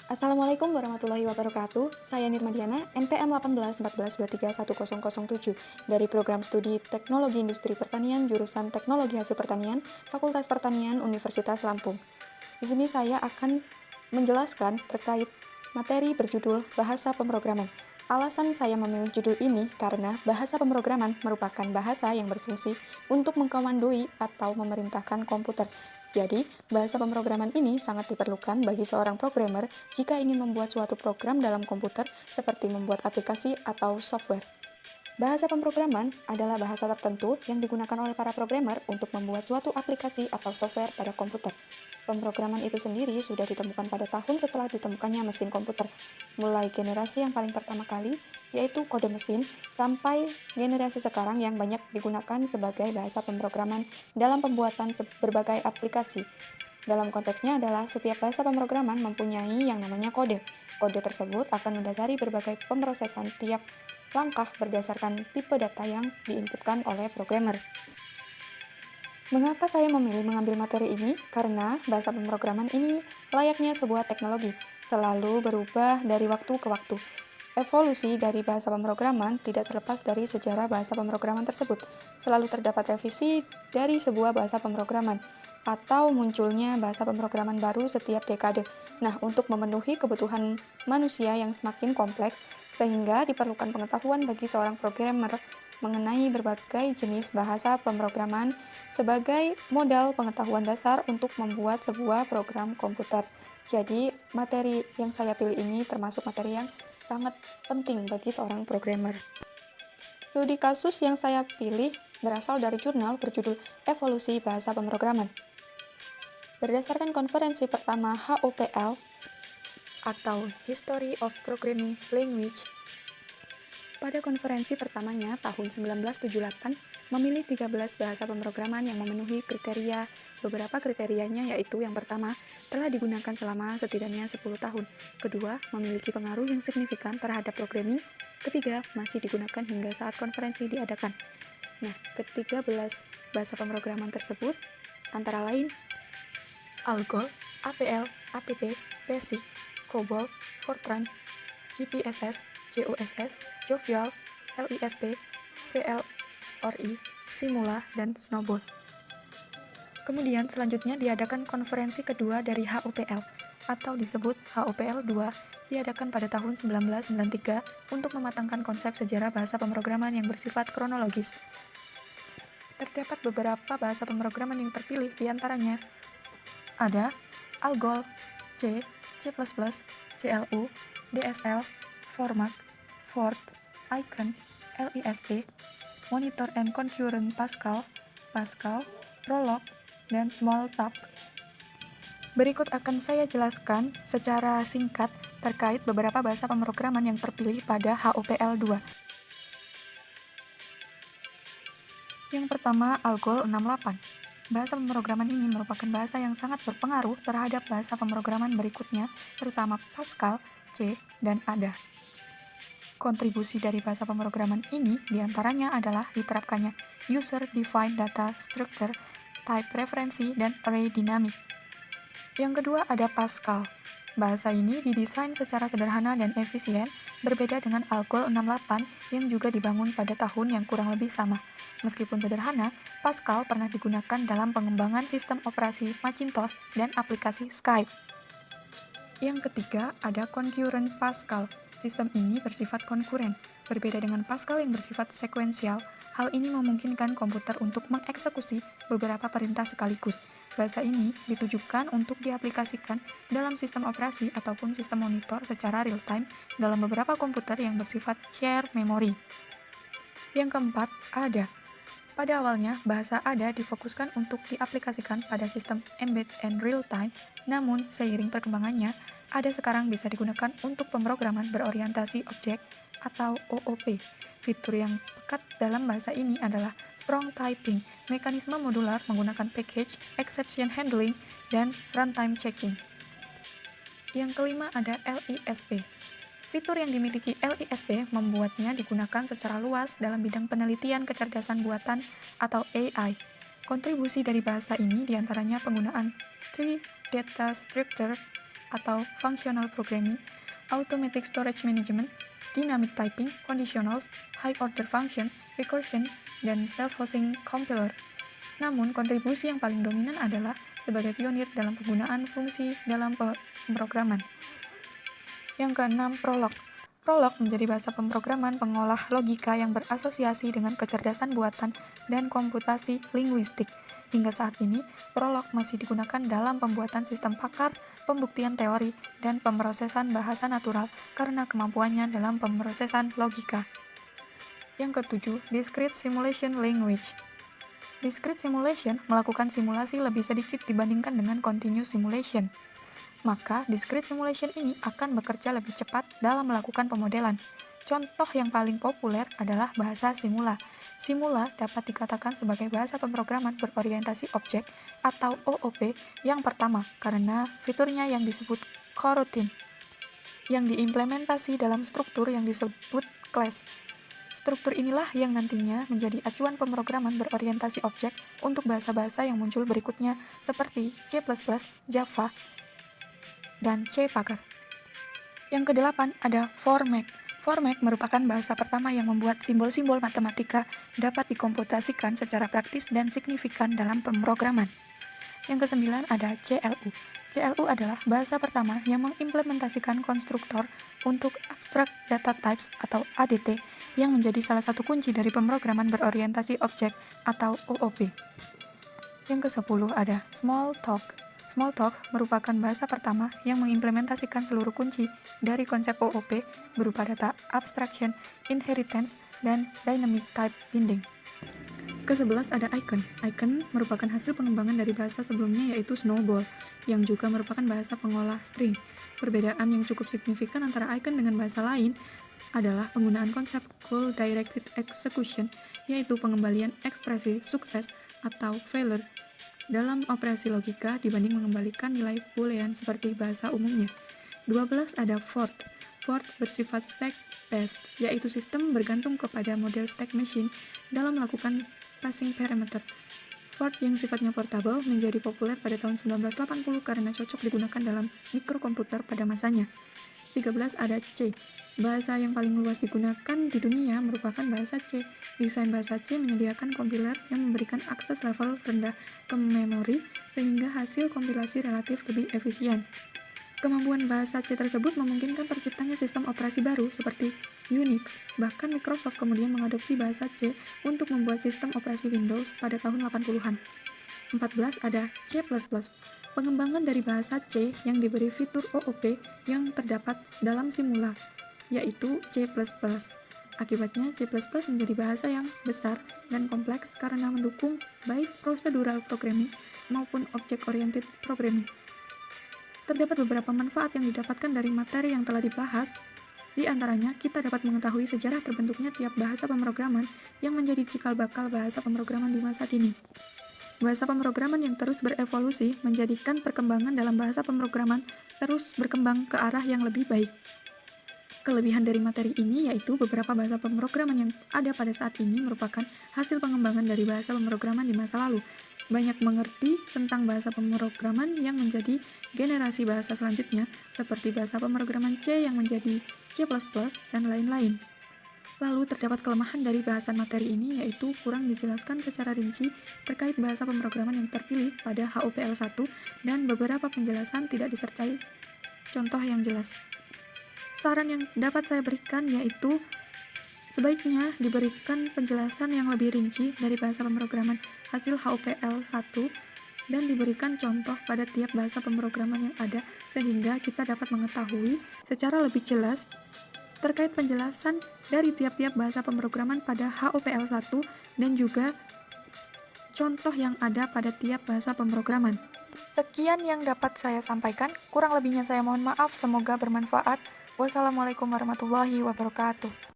Assalamualaikum warahmatullahi wabarakatuh. Saya Nirmadiana, NPM 1814231007 dari Program Studi Teknologi Industri Pertanian jurusan Teknologi Hasil Pertanian, Fakultas Pertanian Universitas Lampung. Di sini saya akan menjelaskan terkait materi berjudul Bahasa Pemrograman. Alasan saya memilih judul ini karena bahasa pemrograman merupakan bahasa yang berfungsi untuk mengkomandoi atau memerintahkan komputer. Jadi, bahasa pemrograman ini sangat diperlukan bagi seorang programmer jika ingin membuat suatu program dalam komputer seperti membuat aplikasi atau software. Bahasa pemrograman adalah bahasa tertentu yang digunakan oleh para programmer untuk membuat suatu aplikasi atau software pada komputer. Pemrograman itu sendiri sudah ditemukan pada tahun setelah ditemukannya mesin komputer, mulai generasi yang paling pertama kali, yaitu kode mesin, sampai generasi sekarang yang banyak digunakan sebagai bahasa pemrograman dalam pembuatan berbagai aplikasi. Dalam konteksnya adalah setiap bahasa pemrograman mempunyai yang namanya kode. Kode tersebut akan mendasari berbagai pemrosesan tiap langkah berdasarkan tipe data yang diinputkan oleh programmer. Mengapa saya memilih mengambil materi ini? Karena bahasa pemrograman ini layaknya sebuah teknologi, selalu berubah dari waktu ke waktu. Evolusi dari bahasa pemrograman tidak terlepas dari sejarah bahasa pemrograman tersebut. Selalu terdapat revisi dari sebuah bahasa pemrograman, atau munculnya bahasa pemrograman baru setiap dekade. Nah, untuk memenuhi kebutuhan manusia yang semakin kompleks, sehingga diperlukan pengetahuan bagi seorang programmer mengenai berbagai jenis bahasa pemrograman sebagai modal pengetahuan dasar untuk membuat sebuah program komputer. Jadi, materi yang saya pilih ini termasuk materi yang sangat penting bagi seorang programmer. Studi kasus yang saya pilih berasal dari jurnal berjudul Evolusi Bahasa Pemrograman. Berdasarkan konferensi pertama HOPL atau History of Programming Language, pada konferensi pertamanya tahun 1978 memilih 13 bahasa pemrograman yang memenuhi kriteria. Beberapa kriterianya yaitu yang pertama, telah digunakan selama setidaknya 10 tahun. Kedua, memiliki pengaruh yang signifikan terhadap programming. Ketiga, masih digunakan hingga saat konferensi diadakan. Nah, ke-13 bahasa pemrograman tersebut antara lain ALGOL, APL, APT, BASIC, COBOL, Fortran, GPSS, JOSS, Jovial, LISP, PLRI, Simula, dan Snowball. Kemudian selanjutnya diadakan konferensi kedua dari HOPL atau disebut HOPL 2 diadakan pada tahun 1993 untuk mematangkan konsep sejarah bahasa pemrograman yang bersifat kronologis. Terdapat beberapa bahasa pemrograman yang terpilih diantaranya ada ALGOL, C, C++, CLU, DSL, Formac, Fort, Icon, LISP, Monitor and Concurrent Pascal, Pascal, Prolog, dan Smalltalk. Berikut akan saya jelaskan secara singkat terkait beberapa bahasa pemrograman yang terpilih pada HOPL 2. Yang pertama, ALGOL 68. Bahasa pemrograman ini merupakan bahasa yang sangat berpengaruh terhadap bahasa pemrograman berikutnya, terutama Pascal, C, dan ADA. Kontribusi dari bahasa pemrograman ini diantaranya adalah diterapkannya User Defined Data Structure, Type Referensi, dan Array Dynamic. Yang kedua ada Pascal. Bahasa ini didesain secara sederhana dan efisien, berbeda dengan ALGOL 68 yang juga dibangun pada tahun yang kurang lebih sama. Meskipun sederhana, Pascal pernah digunakan dalam pengembangan sistem operasi Macintosh dan aplikasi Skype. Yang ketiga ada Concurrent Pascal. Sistem ini bersifat konkuren. Berbeda dengan Pascal yang bersifat sekuensial, hal ini memungkinkan komputer untuk mengeksekusi beberapa perintah sekaligus. Bahasa ini ditujukan untuk diaplikasikan dalam sistem operasi ataupun sistem monitor secara real-time dalam beberapa komputer yang bersifat share memory. Yang keempat, ADA. Pada awalnya, bahasa ADA difokuskan untuk diaplikasikan pada sistem embedded and real-time, namun seiring perkembangannya, ADA sekarang bisa digunakan untuk pemrograman berorientasi objek atau OOP. Fitur yang pekat dalam bahasa ini adalah strong typing, mekanisme modular menggunakan package, exception handling, dan runtime checking. Yang kelima ada LISP. Fitur yang dimiliki LISP membuatnya digunakan secara luas dalam bidang penelitian kecerdasan buatan atau AI. Kontribusi dari bahasa ini diantaranya penggunaan Tree Data Structure, atau functional programming, automatic storage management, dynamic typing, conditionals, high order function, recursion, dan self-hosting compiler. Namun, kontribusi yang paling dominan adalah sebagai pionir dalam penggunaan fungsi dalam pemrograman. Yang keenam, Prolog. Prolog menjadi bahasa pemrograman pengolah logika yang berasosiasi dengan kecerdasan buatan dan komputasi linguistik. Hingga saat ini, Prolog masih digunakan dalam pembuatan sistem pakar, pembuktian teori, dan pemrosesan bahasa natural karena kemampuannya dalam pemrosesan logika. Yang ketujuh, Discrete Simulation Language. Discrete simulation melakukan simulasi lebih sedikit dibandingkan dengan continuous simulation. Maka, discrete simulation ini akan bekerja lebih cepat dalam melakukan pemodelan. Contoh yang paling populer adalah bahasa Simula. Simula dapat dikatakan sebagai bahasa pemrograman berorientasi objek atau OOP yang pertama karena fiturnya yang disebut coroutine, yang diimplementasi dalam struktur yang disebut class. Struktur inilah yang nantinya menjadi acuan pemrograman berorientasi objek untuk bahasa-bahasa yang muncul berikutnya seperti C++, Java, dan C Packer. Yang kedelapan ada Formac. Formac merupakan bahasa pertama yang membuat simbol-simbol matematika dapat dikomputasikan secara praktis dan signifikan dalam pemrograman. Yang kesembilan ada CLU. CLU adalah bahasa pertama yang mengimplementasikan konstruktor untuk Abstract Data Types atau ADT yang menjadi salah satu kunci dari pemrograman berorientasi objek atau OOP. Yang ke-10 ada Smalltalk. Smalltalk merupakan bahasa pertama yang mengimplementasikan seluruh kunci dari konsep OOP berupa data abstraction, inheritance, dan dynamic type binding. Ke-11 ada Icon. Icon merupakan hasil pengembangan dari bahasa sebelumnya yaitu Snowball, yang juga merupakan bahasa pengolah string. Perbedaan yang cukup signifikan antara Icon dengan bahasa lain adalah penggunaan konsep Goal Directed Execution, yaitu pengembalian ekspresi sukses atau failure dalam operasi logika dibanding mengembalikan nilai boolean seperti bahasa umumnya. 12 ada Fort. Fort bersifat stack-based, yaitu sistem bergantung kepada model stack machine dalam melakukan passing parameter. Fort yang sifatnya portable menjadi populer pada tahun 1980 karena cocok digunakan dalam mikrokomputer pada masanya. 13 ada C. Bahasa yang paling luas digunakan di dunia merupakan bahasa C. Desain bahasa C menyediakan kompiler yang memberikan akses level rendah ke memori sehingga hasil kompilasi relatif lebih efisien. Kemampuan bahasa C tersebut memungkinkan terciptanya sistem operasi baru seperti Unix. Bahkan Microsoft kemudian mengadopsi bahasa C untuk membuat sistem operasi Windows pada tahun 80-an. 14 ada C++. Pengembangan dari bahasa C yang diberi fitur OOP yang terdapat dalam Simula, yaitu C++. Akibatnya, C++ menjadi bahasa yang besar dan kompleks karena mendukung baik procedural programming maupun object-oriented programming. Terdapat beberapa manfaat yang didapatkan dari materi yang telah dibahas. Di antaranya, kita dapat mengetahui sejarah terbentuknya tiap bahasa pemrograman yang menjadi cikal bakal bahasa pemrograman di masa kini. Bahasa pemrograman yang terus berevolusi menjadikan perkembangan dalam bahasa pemrograman terus berkembang ke arah yang lebih baik. Kelebihan dari materi ini yaitu beberapa bahasa pemrograman yang ada pada saat ini merupakan hasil pengembangan dari bahasa pemrograman di masa lalu. Banyak mengerti tentang bahasa pemrograman yang menjadi generasi bahasa selanjutnya, seperti bahasa pemrograman C yang menjadi C++ dan lain-lain. Lalu terdapat kelemahan dari bahasan materi ini yaitu kurang dijelaskan secara rinci terkait bahasa pemrograman yang terpilih pada HOPL 1 dan beberapa penjelasan tidak disertai contoh yang jelas. Saran yang dapat saya berikan yaitu sebaiknya diberikan penjelasan yang lebih rinci dari bahasa pemrograman hasil HOPL 1 dan diberikan contoh pada tiap bahasa pemrograman yang ada sehingga kita dapat mengetahui secara lebih jelas terkait penjelasan dari tiap-tiap bahasa pemrograman pada HOPL 1 dan juga contoh yang ada pada tiap bahasa pemrograman. Sekian yang dapat saya sampaikan, kurang lebihnya saya mohon maaf, semoga bermanfaat. Wassalamualaikum warahmatullahi wabarakatuh.